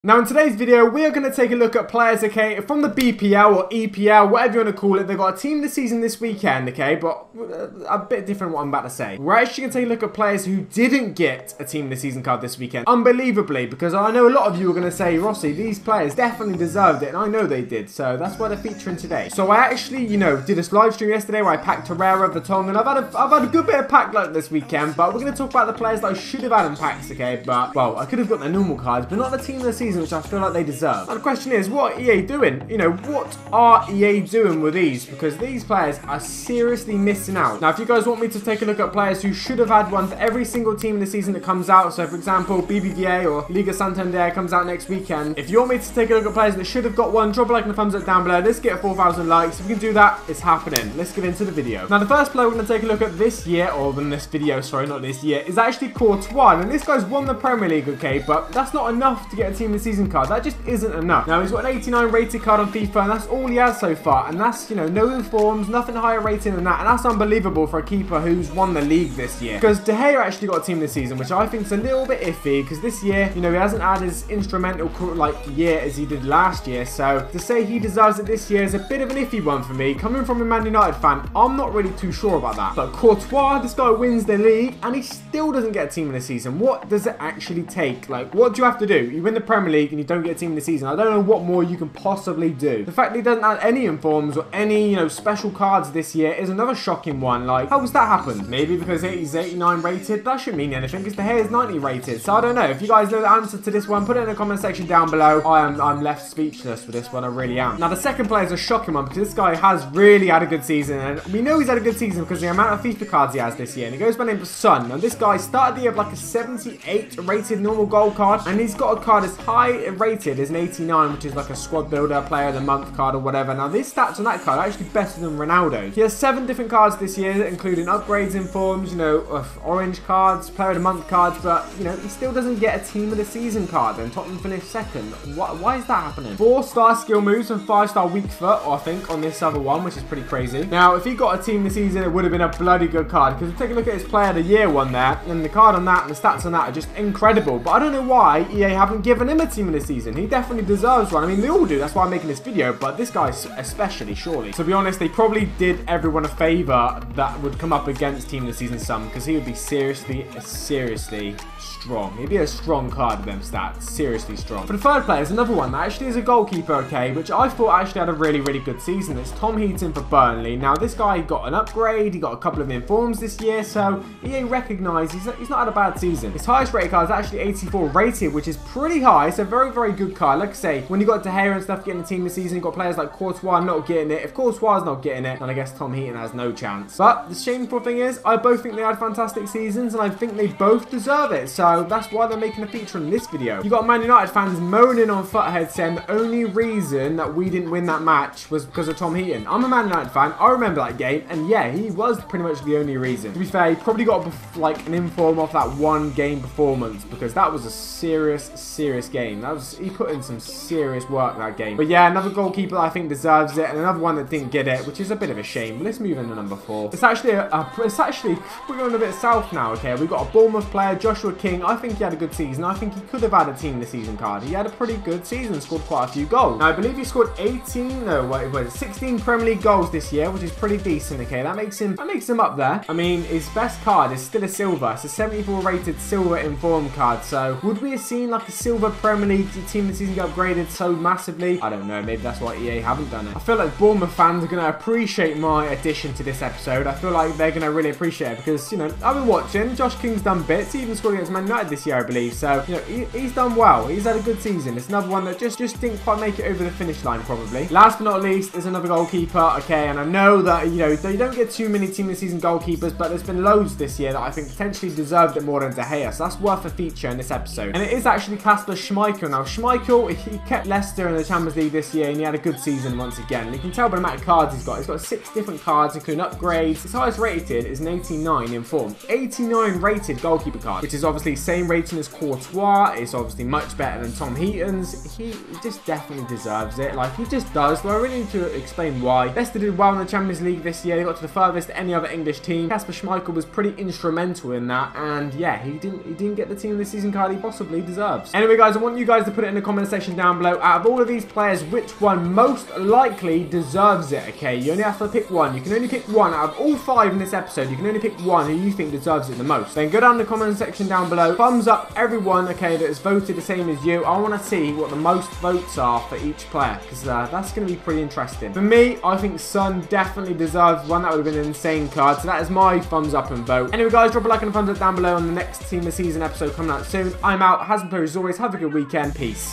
Now in today's video, we are going to take a look at players, okay, from the BPL or EPL, whatever you want to call it. They've got a team this season this weekend, okay, but a bit different what I'm about to say. We're actually going to take a look at players who didn't get a team this season card this weekend, unbelievably, because I know a lot of you are going to say, Rossi, these players definitely deserved it, and I know they did, so that's why they're featuring today. So I actually, did a live stream yesterday where I packed Herrera, Vertonghen, and I've had a good bit of pack luck this weekend, but we're going to talk about the players that I should have had in packs, okay, but, well, I could have got their normal cards, but not the team of the season, which I feel like they deserve. Now the question is, what are EA doing? What are EA doing with these? Because these players are seriously missing out. Now, if you guys want me to take a look at players who should have had one for every single team in the season that comes out, so for example, BBVA or Liga Santander comes out next weekend. If you want me to take a look at players that should have got one, drop a like and a thumbs up down below. Let's get 4,000 likes. If we can do that, it's happening. Let's get into the video. Now, the first player we're going to take a look at this year, or in this video, sorry, not this year, is actually Courtois. And this guy's won the Premier League, okay, but that's not enough to get a team of the season card. That just isn't enough. Now, he's got an 89 rated card on FIFA, and that's all he has so far. And that's, no informs, nothing higher rating than that. And that's unbelievable for a keeper who's won the league this year. Because De Gea actually got a team this season, which I think is a little bit iffy. Because this year, he hasn't had as instrumental year as he did last year. So to say he deserves it this year is a bit of an iffy one for me. Coming from a Man United fan, I'm not really too sure about that. But Courtois, this guy wins the league, and he still doesn't get a team in the season. What does it actually take? What do you have to do? You win the Premier League and you don't get a team in the season. I don't know what more you can possibly do. The fact that he doesn't have any informs or any, special cards this year is another shocking one. How has that happened? Maybe because he's 89 rated? That shouldn't mean anything because De Gea is 90 rated. So I don't know. If you guys know the answer to this one, put it in the comment section down below. I'm left speechless with this one. I really am. Now, the second player is a shocking one because this guy has really had a good season. And we know he's had a good season because of the amount of FIFA cards he has this year. And he goes by the name of Son. Now, this guy started the year with a 78 rated normal gold card. And he's got a card as high rated as an 89, which is a squad builder, player of the month card or whatever. Now, these stats on that card are actually better than Ronaldo. He has 7 different cards this year, including upgrades in forms, orange cards, player of the month cards, but, he still doesn't get a team of the season card. And Tottenham finished second. Why is that happening? 4-star skill moves and 5-star weak foot, I think, on this other one, which is pretty crazy. Now, if he got a team this season, it would have been a bloody good card, because take a look at his player of the year one there, and the card on that and the stats on that are just incredible. But I don't know why EA haven't given him a team of the season. He definitely deserves one. I mean, they all do. That's why I'm making this video, but this guy especially, surely. To be honest, they probably did everyone a favour that would come up against team of the season some, because he would be seriously strong. He'd be a strong card with them stats. Seriously strong. For the third player is another one that actually is a goalkeeper, okay, which I thought actually had a really, really good season. It's Tom Heaton for Burnley. Now, this guy got an upgrade. He got a couple of informs this year, so EA recognised he's not had a bad season. His highest rated card is actually 84 rated, which is pretty high. It's a very, very good card. Like I say, when you got De Gea and stuff getting the team this season, you got players like Courtois not getting it. If Courtois is not getting it, then I guess Tom Heaton has no chance. But the shameful thing is, I both think they had fantastic seasons, and I think they both deserve it. So that's why they're making a feature in this video. You got Man United fans moaning on Futhead saying the only reason that we didn't win that match was because of Tom Heaton. I'm a Man United fan. I remember that game, and yeah, he was pretty much the only reason. To be fair, he probably got an inform off that one game performance, because that was a serious game. He put in some serious work that game. But yeah, another goalkeeper that I think deserves it, and another one that didn't get it, which is a bit of a shame. But let's move into number 4. It's actually we're going a bit south now. Okay, we've got a Bournemouth player, Joshua King. I think he had a good season. I think he could have had a team this season card. He had a pretty good season, scored quite a few goals. Now, I believe he scored 16 Premier League goals this year, which is pretty decent. Okay, that makes him up there. I mean, his best card is still a silver. It's a 74 rated silver inform card. So would we have seen a silver Premier League team this season get upgraded so massively? I don't know. Maybe that's why EA haven't done it. I feel like Bournemouth fans are going to appreciate my addition to this episode. I feel like they're going to really appreciate it because, I've been watching. Josh King's done bits. He even scored against Man United this year, I believe. So, he's done well. He's had a good season. It's another one that just didn't quite make it over the finish line, probably. Last but not least is another goalkeeper. Okay, and I know that, they don't get too many team of the season goalkeepers, but there's been loads this year that I think potentially deserved it more than De Gea. So that's worth a feature in this episode. And it is actually Kasper Schmeichel. Now, Schmeichel, he kept Leicester in the Champions League this year, and he had a good season once again. And you can tell by the amount of cards he's got. He's got 6 different cards, including upgrades. His highest rated is an 89 in form. 89 rated goalkeeper card, which is obviously same rating as Courtois. It's obviously much better than Tom Heaton's. He just definitely deserves it. Like, he just does. Though I really need to explain why. Leicester did well in the Champions League this year. They got to the furthest any other English team. Kasper Schmeichel was pretty instrumental in that, and yeah, he didn't get the team of the season card he possibly deserves. Anyway, guys, I want you guys to put it in the comment section down below. Out of all of these players, which one most likely deserves it? Okay, you only have to pick one. You can only pick one out of all 5 in this episode. You can only pick one who you think deserves it the most. Then go down in the comment section down below. Thumbs up everyone, okay, that has voted the same as you. I want to see what the most votes are for each player, because that's going to be pretty interesting. For me, I think Son definitely deserves one. That would have been an insane card. So that is my thumbs up and vote. Anyway, guys, drop a like and a thumbs up down below on the next Team of the Season episode coming out soon. I'm out. Has been as always. Have a good weekend. Peace.